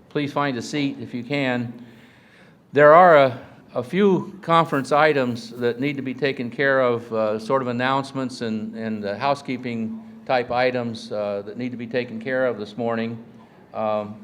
please find a seat if you can. There are a few conference items that need to be taken care of, sort of announcements and housekeeping type items that need to be taken care of this morning. And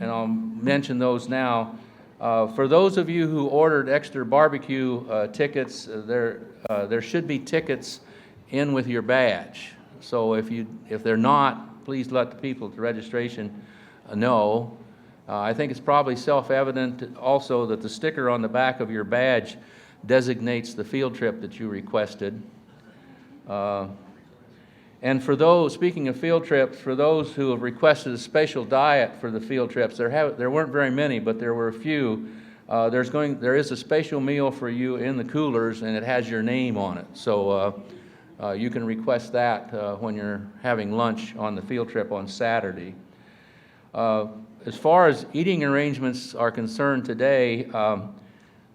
I'll mention those now. For those of you who ordered extra barbecue tickets, there should be tickets in with your badge. So if they're not, please let the people at the registration know. I think it's probably self-evident also that the sticker on the back of your badge designates the field trip that you requested. And for those, speaking of field trips, for those who have requested a special diet for the field trips, there weren't very many, but there were a few. There is a special meal for you in the coolers, and it has your name on it. So you can request that when you're having lunch on the field trip on Saturday. As far as eating arrangements are concerned today,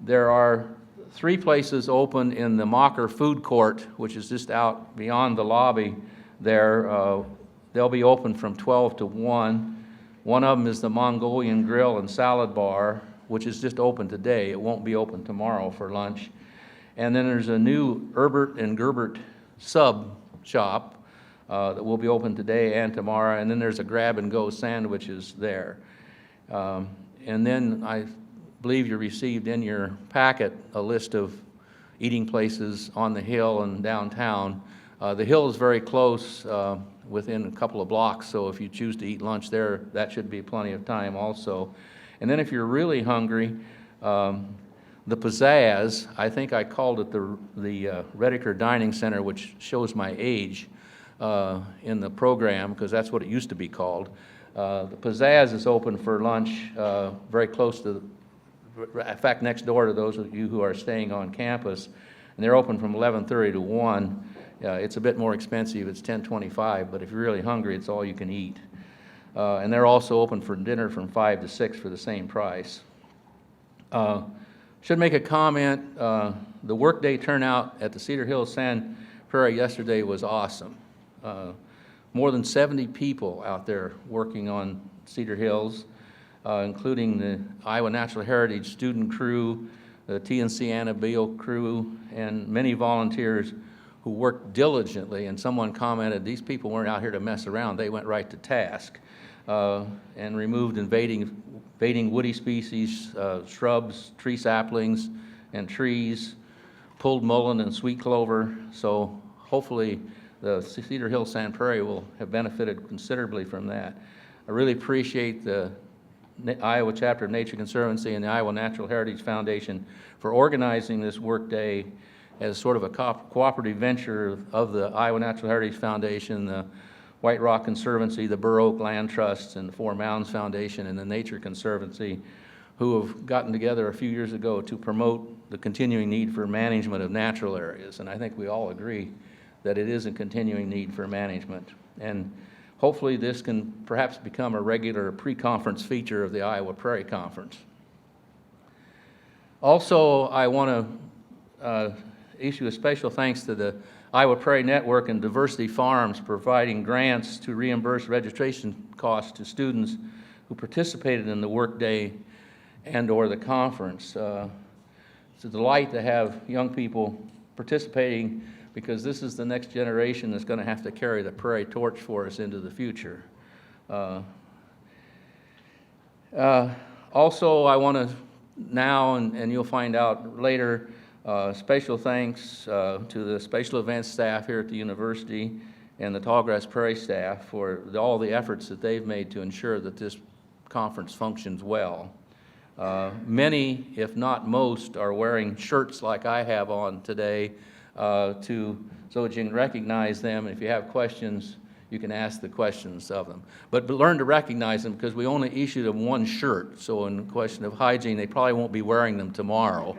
there are 3 places open in the Mocker Food Court, which is just out beyond the lobby there. They'll be open from 12 to 1. One of them is the Mongolian Grill and Salad Bar, which is just open today. It won't be open tomorrow for lunch. And then there's a new Herbert and Gerbert sub shop that will be open today and tomorrow. And then there's a grab-and-go sandwiches there. And then I believe you received in your packet a list of eating places on the Hill and downtown. The Hill is very close, within a couple of blocks, so if you choose to eat lunch there, that should be plenty of time also. And then if you're really hungry, the Pizzazz, I think I called it the Rediker Dining Center, which shows my age in the program, because that's what it used to be called. The Pizzazz is open for lunch very close to, in fact, next door to those of you who are staying on campus, and they're open from 11:30 to 1. It's a bit more expensive. It's $10.25, but if you're really hungry, it's all you can eat. And they're also open for dinner from 5 to 6 for the same price. Should make a comment. The workday turnout at the Cedar Hills Sand Prairie yesterday was awesome. More than 70 people out there working on Cedar Hills, including the Iowa Natural Heritage student crew, the TNC Annabelle crew, and many volunteers who worked diligently. And someone commented, these people weren't out here to mess around. They went right to task and removed invading woody species, shrubs, tree saplings, and trees, pulled mullein and sweet clover. So hopefully the Cedar Hills Sand Prairie will have benefited considerably from that. I really appreciate the Iowa Chapter of Nature Conservancy and the Iowa Natural Heritage Foundation for organizing this work day as sort of a cooperative venture of the Iowa Natural Heritage Foundation, the White Rock Conservancy, the Burr Oak Land Trusts, and the Four Mountains Foundation, and the Nature Conservancy, who have gotten together a few years ago to promote the continuing need for management of natural areas. And I think we all agree that it is a continuing need for management. And hopefully this can perhaps become a regular pre-conference feature of the Iowa Prairie Conference. Also, I want to issue a special thanks to the Iowa Prairie Network and Diversity Farms providing grants to reimburse registration costs to students who participated in the workday and or the conference. It's a delight to have young people participating, because this is the next generation that's going to have to carry the prairie torch for us into the future. Also, I want to now, and you'll find out later, special thanks to the special events staff here at the university and the Tallgrass Prairie staff for all the efforts that they've made to ensure that this conference functions well. Many, if not most, are wearing shirts like I have on today so that you can recognize them. And if you have questions, you can ask the questions of them. But learn to recognize them, because we only issued them one shirt. So in question of hygiene, they probably won't be wearing them tomorrow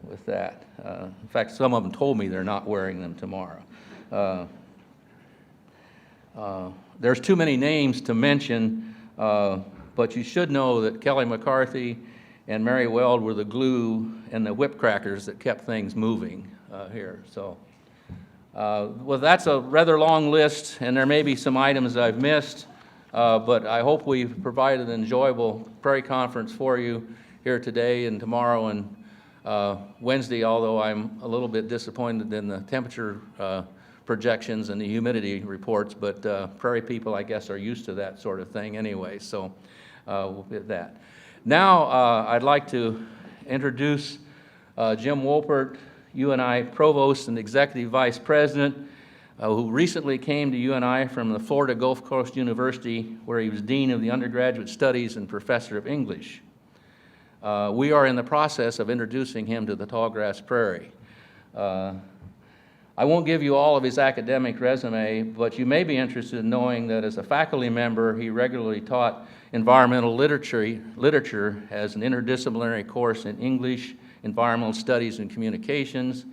with that. In fact, some of them told me they're not wearing them tomorrow. There's too many names to mention, but you should know that Kelly McCarthy and Mary Weld were the glue and the whip crackers that kept things moving here. So, well, that's a rather long list, and there may be some items I've missed. But I hope we've provided an enjoyable Prairie Conference for you here today and tomorrow and Wednesday, although I'm a little bit disappointed in the temperature projections and the humidity reports, but Prairie people, I guess, are used to that sort of thing anyway, so we'll get that. Now, I'd like to introduce Jim Wohlford, UNI Provost and Executive Vice President, who recently came to UNI from the Florida Gulf Coast University, where he was Dean of the Undergraduate Studies and Professor of English. We are in the process of introducing him to the Tallgrass Prairie. I won't give you all of his academic resume, but you may be interested in knowing that as a faculty member, he regularly taught environmental literature as an interdisciplinary course in English, environmental studies, and communications.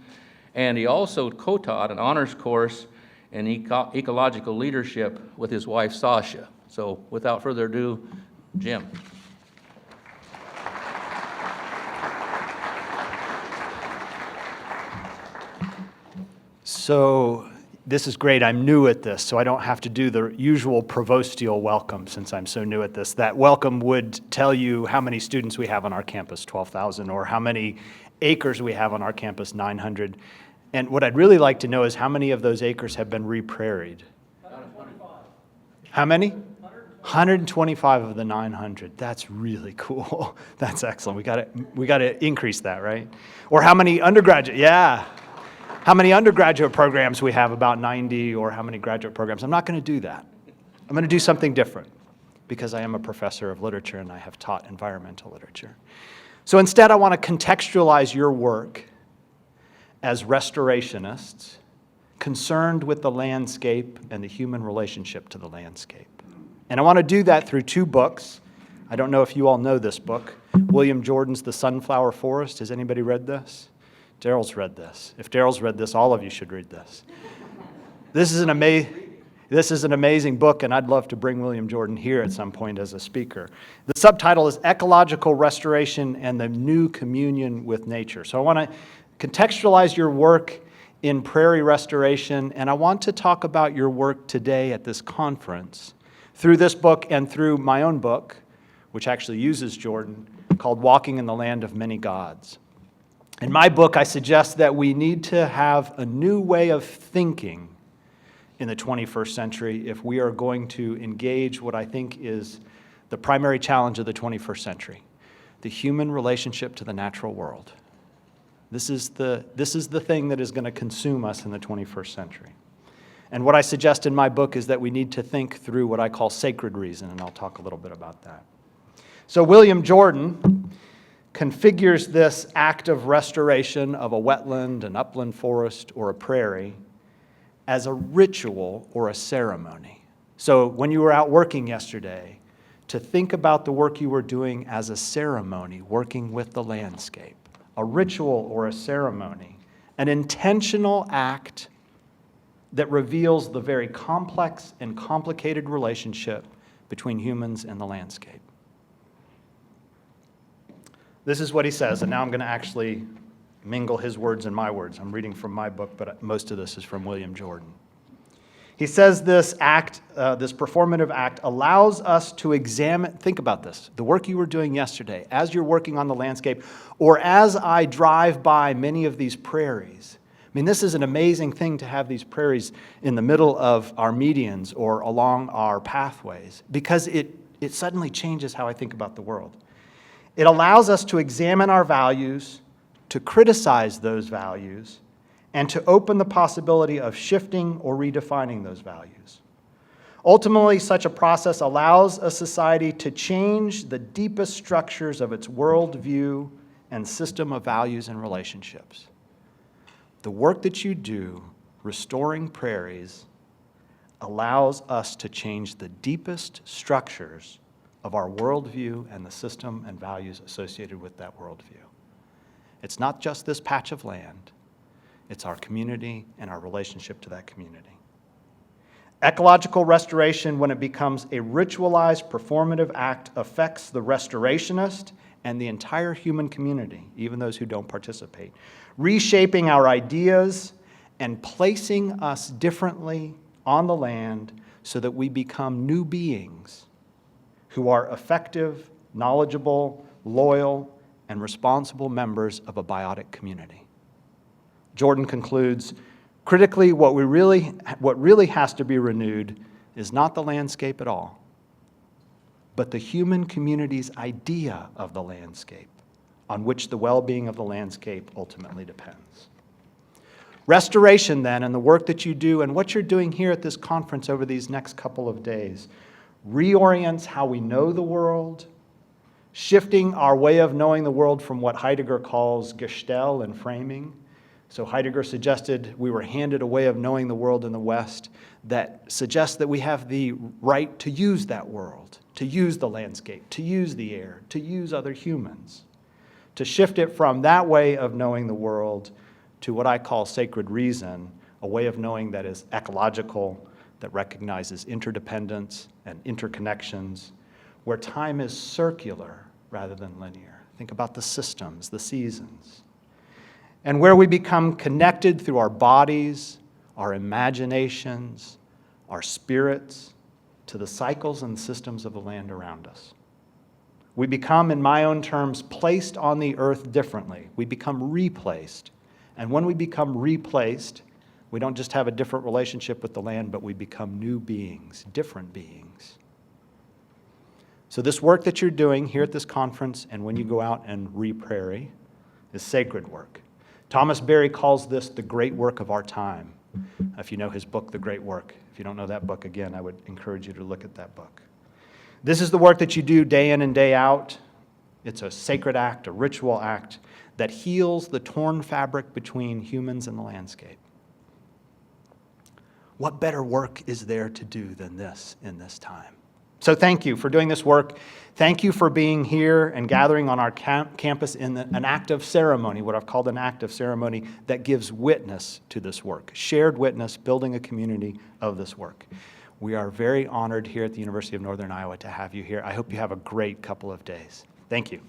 And he also co-taught an honors course in ecological leadership with his wife, Sasha. So without further ado, Jim. So this is great. I'm new at this, so I don't have to do the usual provostial welcome since I'm so new at this. That welcome would tell you how many students we have on our campus, 12,000, or how many acres we have on our campus, 900. And what I'd really like to know is how many of those acres have been reprairied? 125. How many? 125 of the 900. That's really cool. That's excellent. We got to increase that, right? Or how many undergraduate? Yeah. How many undergraduate programs we have? About 90. Or how many graduate programs? I'm not going to do that. I'm going to do something different because I am a professor of literature and I have taught environmental literature. So instead, I want to contextualize your work as restorationists concerned with the landscape and the human relationship to the landscape. And I want to do that through two books. I don't know if you all know this book, William Jordan's The Sunflower Forest. Has anybody read this? Daryl's read this. If Daryl's read this, all of you should read this. This is an amazing book, and I'd love to bring William Jordan here at some point as a speaker. The subtitle is Ecological Restoration and the New Communion with Nature. So I want to contextualize your work in prairie restoration, and I want to talk about your work today at this conference through this book and through my own book, which actually uses Jordan, called Walking in the Land of Many Gods. In my book, I suggest that we need to have a new way of thinking in the 21st century if we are going to engage what I think is the primary challenge of the 21st century, the human relationship to the natural world. This is the thing that is going to consume us in the 21st century. And what I suggest in my book is that we need to think through what I call sacred reason, and I'll talk a little bit about that. So William Jordan configures this act of restoration of a wetland, an upland forest, or a prairie as a ritual or a ceremony. So when you were out working yesterday, to think about the work you were doing as a ceremony, working with the landscape. A ritual or a ceremony, an intentional act that reveals the very complex and complicated relationship between humans and the landscape. This is what he says, and now I'm going to actually mingle his words and my words. I'm reading from my book, but most of this is from William Jordan. He says this act, this performative act, allows us to examine, think about this, the work you were doing yesterday, as you're working on the landscape, or as I drive by many of these prairies. I mean, this is an amazing thing to have these prairies in the middle of our medians or along our pathways, because it suddenly changes how I think about the world. It allows us to examine our values, to criticize those values, and to open the possibility of shifting or redefining those values. Ultimately, such a process allows a society to change the deepest structures of its worldview and system of values and relationships. The work that you do, restoring prairies, allows us to change the deepest structures of our worldview and the system and values associated with that worldview. It's not just this patch of land. It's our community and our relationship to that community. Ecological restoration, when it becomes a ritualized, performative act, affects the restorationist and the entire human community, even those who don't participate, reshaping our ideas and placing us differently on the land so that we become new beings who are effective, knowledgeable, loyal, and responsible members of a biotic community. Jordan concludes, critically, what really has to be renewed is not the landscape at all, but the human community's idea of the landscape, on which the well-being of the landscape ultimately depends. Restoration, then, and the work that you do and what you're doing here at this conference over these next couple of days reorients how we know the world, shifting our way of knowing the world from what Heidegger calls Gestell and framing. So Heidegger suggested we were handed a way of knowing the world in the West that suggests that we have the right to use that world, to use the landscape, to use the air, to use other humans, to shift it from that way of knowing the world to what I call sacred reason, a way of knowing that is ecological, that recognizes interdependence and interconnections, where time is circular rather than linear. Think about the systems, the seasons. And where we become connected through our bodies, our imaginations, our spirits, to the cycles and systems of the land around us. We become, in my own terms, placed on the earth differently. We become replaced. And when we become replaced, we don't just have a different relationship with the land, but we become new beings, different beings. So this work that you're doing here at this conference and when you go out and re-prairie is sacred work. Thomas Berry calls this the great work of our time. If you know his book, The Great Work. If you don't know that book, again, I would encourage you to look at that book. This is the work that you do day in and day out. It's a sacred act, a ritual act that heals the torn fabric between humans and the landscape. What better work is there to do than this in this time? So thank you for doing this work. Thank you for being here and gathering on our campus in an act of ceremony, what I've called an act of ceremony that gives witness to this work, shared witness, building a community of this work. We are very honored here at the University of Northern Iowa to have you here. I hope you have a great couple of days. Thank you.